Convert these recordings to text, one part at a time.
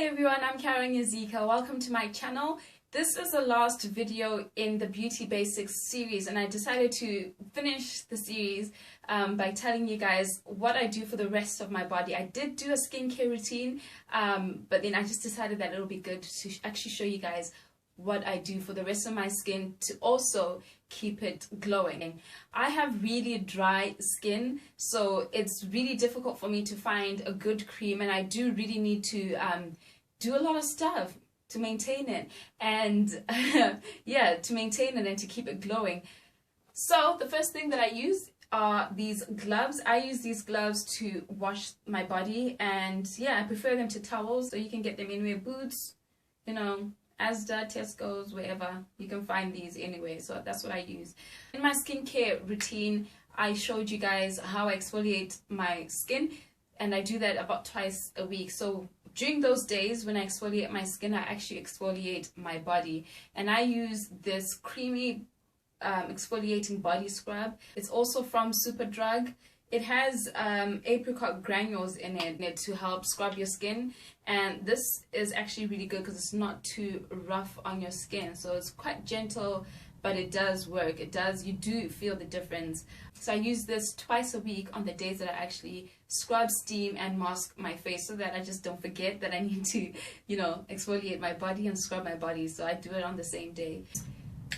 Hi everyone, I'm Nyazika. Welcome to my channel. This is the last video in the Beauty Basics series, and I decided to finish the series by telling you guys what I do for the rest of my body. I did do a skincare routine, but then I just decided that it'll be good to actually show you guys what I do for the rest of my skin to also keep it glowing. I have really dry skin, so it's really difficult for me to find a good cream, and I do really need to do a lot of stuff to maintain it, and yeah, to maintain it and to keep it glowing. So the first thing that I use are these gloves. I use these gloves to wash my body, and yeah, I prefer them to towels, so you can get them anywhere, Boots, you know, Asda, Tesco's, wherever. You can find these anyway, so that's what I use. In my skincare routine, I showed you guys how I exfoliate my skin, and I do that about twice a week. So during those days when I exfoliate my skin, I actually exfoliate my body, and I use this creamy exfoliating body scrub. It's also from Superdrug. It has apricot granules in it to help scrub your skin, and this is actually really good because it's not too rough on your skin, so it's quite gentle, but it does work. You do feel the difference. So I use this twice a week on the days that I actually scrub, steam, and mask my face, so that I just don't forget that I need to, you know, exfoliate my body and scrub my body. So I do it on the same day.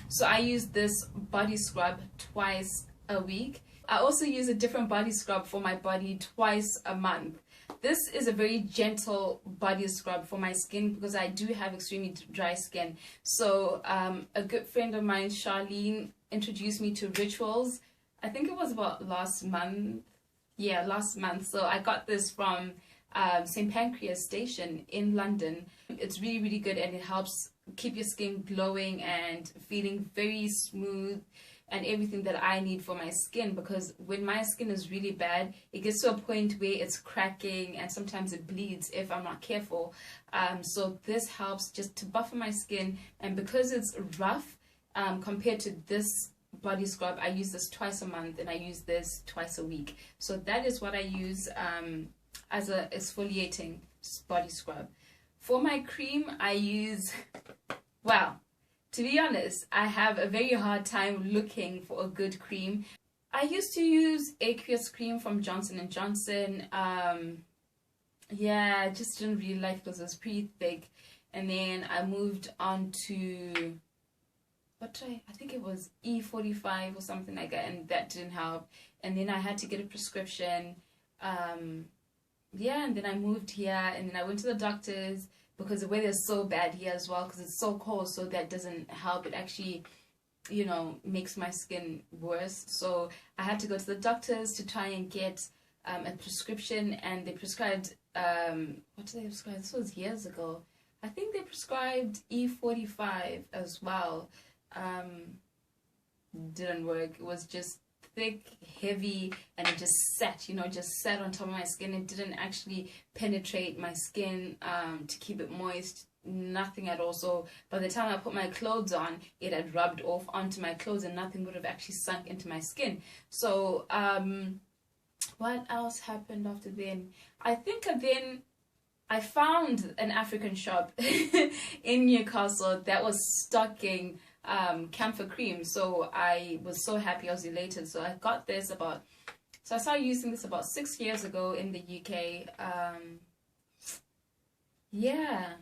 So I use this body scrub twice a week. I also use a different body scrub for my body twice a month. This is a very gentle body scrub for my skin because I do have extremely dry skin. So a good friend of mine, Charlene, introduced me to Rituals. I think it was about last month. Yeah, last month. So I got this from St. Pancras Station in London. It's really, really good, and it helps keep your skin glowing and feeling very smooth and everything that I need for my skin, because when my skin is really bad, it gets to a point where it's cracking and sometimes it bleeds if I'm not careful. So this helps just to buffer my skin, and because it's rough compared to this body scrub, I use this twice a month and I use this twice a week. So that is what I use as a exfoliating body scrub. For my cream, I use, well, to be honest, I have a very hard time looking for a good cream. I used to use aqueous cream from Johnson & Johnson. Yeah, I just didn't really like it because it was pretty thick. And then I moved on to, I think it was E45 or something like that, and that didn't help. And then I had to get a prescription. Yeah, and then I moved here, and then I went to the doctors, because the weather is so bad here as well, because it's so cold, so that doesn't help. It actually, you know, makes my skin worse. So I had to go to the doctors to try and get a prescription, and they prescribed, what did they prescribe? This was years ago. I think they prescribed E45 as well. Didn't work. It was just thick, heavy, and it just sat on top of my skin. It didn't actually penetrate my skin to keep it moist, nothing at all. So by the time I put my clothes on, it had rubbed off onto my clothes, and nothing would have actually sunk into my skin. So what else happened after then? I think then I found an African shop in Newcastle that was stocking Campher cream, so I was so happy. I was elated. So I got this so I started using this about 6 years ago in the UK. Yeah,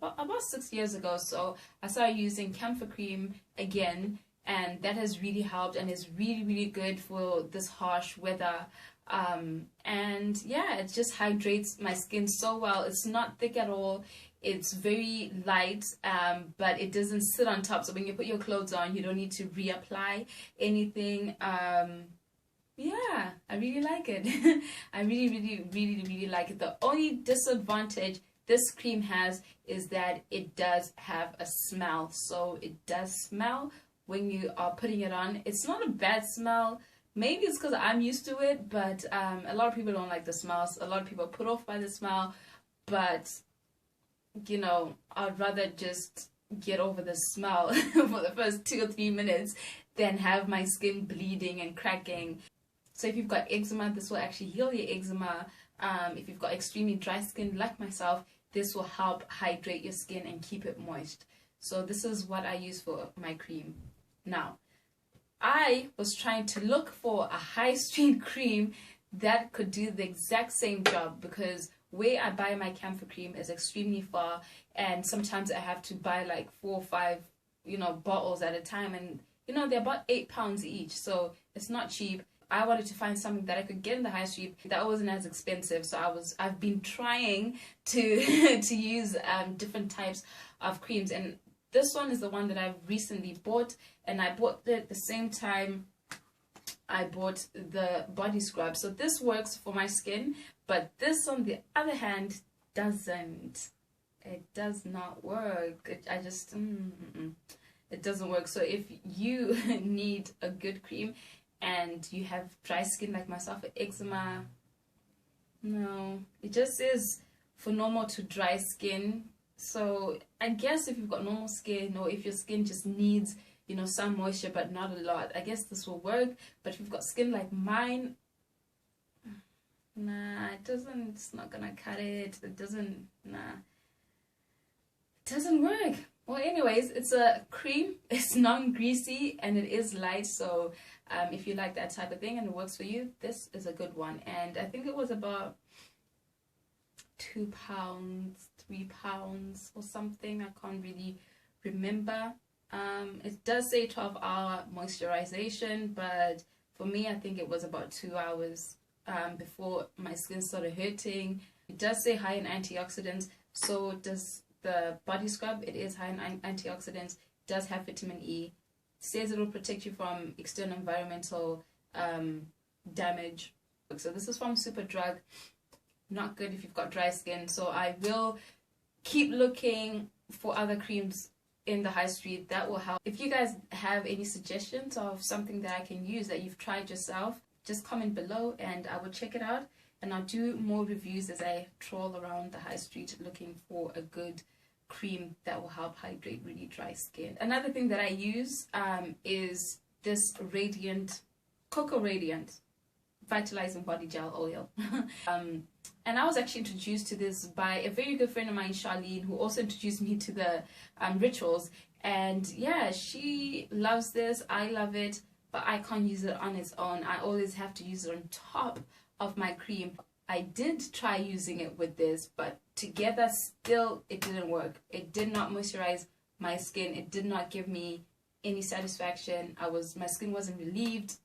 about 6 years ago. So I started using Campher cream again, and that has really helped, and is really, really good for this harsh weather. And yeah, it just hydrates my skin so well. It's not thick at all. It's very light, but it doesn't sit on top. So when you put your clothes on, you don't need to reapply anything. Yeah, I really like it. I really, really, really, really like it. The only disadvantage this cream has is that it does have a smell. So it does smell when you are putting it on. It's not a bad smell. Maybe it's because I'm used to it, but a lot of people don't like the smell. A lot of people are put off by the smell, but you know, I'd rather just get over the smell for the first 2 or 3 minutes than have my skin bleeding and cracking. So if you've got eczema, this will actually heal your eczema. If you've got extremely dry skin like myself, this will help hydrate your skin and keep it moist. So this is what I use for my cream. Now, I was trying to look for a high street cream that could do the exact same job, because where I buy my Campher cream is extremely far, and sometimes I have to buy like 4 or 5, bottles at a time, and they're about £8 each, so it's not cheap. I wanted to find something that I could get in the high street that wasn't as expensive, so I've been trying to to use different types of creams, and this one is the one that I've recently bought, and I bought it at the same time I bought the body scrub. So this works for my skin, but this on the other hand doesn't. It does not work. It doesn't work. So if you need a good cream and you have dry skin like myself, eczema, no, it just is for normal to dry skin. So I guess if you've got normal skin, or if your skin just needs some moisture but not a lot, I guess this will work. But if you've got skin like mine, nah, it doesn't. It's not gonna cut it. It doesn't. Nah, it doesn't work. Well, anyways, it's a cream. It's non-greasy and it is light. So if you like that type of thing and it works for you, this is a good one. And I think it was about £2, £3 or something. I can't really remember. It does say 12-hour moisturization, but for me, I think it was about 2 hours before my skin started hurting. It does say high in antioxidants, so does the body scrub. It is high in antioxidants. It does have vitamin E. It says it will protect you from external environmental damage. So this is from Superdrug. Not good if you've got dry skin. So I will keep looking for other creams in the high street that will help. If you guys have any suggestions of something that I can use that you've tried yourself, just comment below and I will check it out, and I'll do more reviews as I troll around the high street looking for a good cream that will help hydrate really dry skin. Another thing that I use is this Cocoa Radiant Vitalizing Body Gel Oil. And I was actually introduced to this by a very good friend of mine, Charlene, who also introduced me to the rituals. And yeah, she loves this. I love it, but I can't use it on its own. I always have to use it on top of my cream. I did try using it with this, but together still it didn't work. It did not moisturize my skin. It did not give me any satisfaction. My skin wasn't relieved,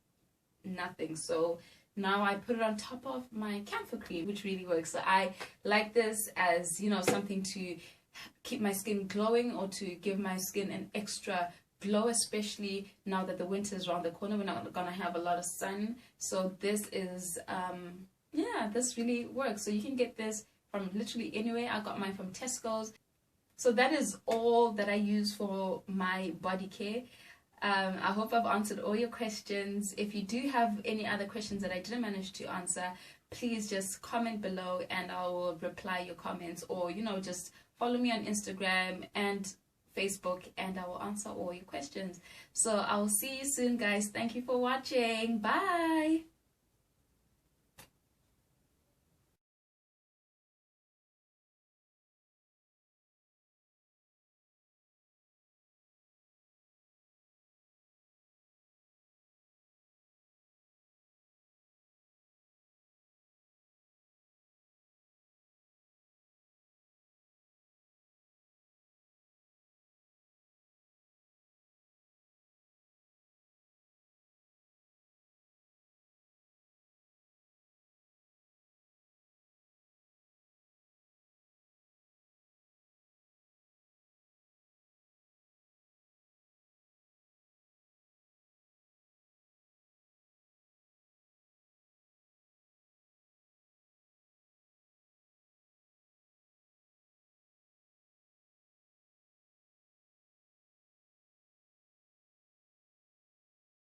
nothing. So now I put it on top of my Campher cream, which really works. So I like this as, something to keep my skin glowing, or to give my skin an extra glow, especially now that the winter is around the corner. We're not gonna have a lot of sun. So this is, this really works. So you can get this from literally anywhere. I got mine from Tesco's. So that is all that I use for my body care. I hope I've answered all your questions. If you do have any other questions that I didn't manage to answer, please just comment below and I will reply your comments, or just follow me on Instagram and Facebook and I will answer all your questions. So I will see you soon, guys. Thank you for watching. Bye.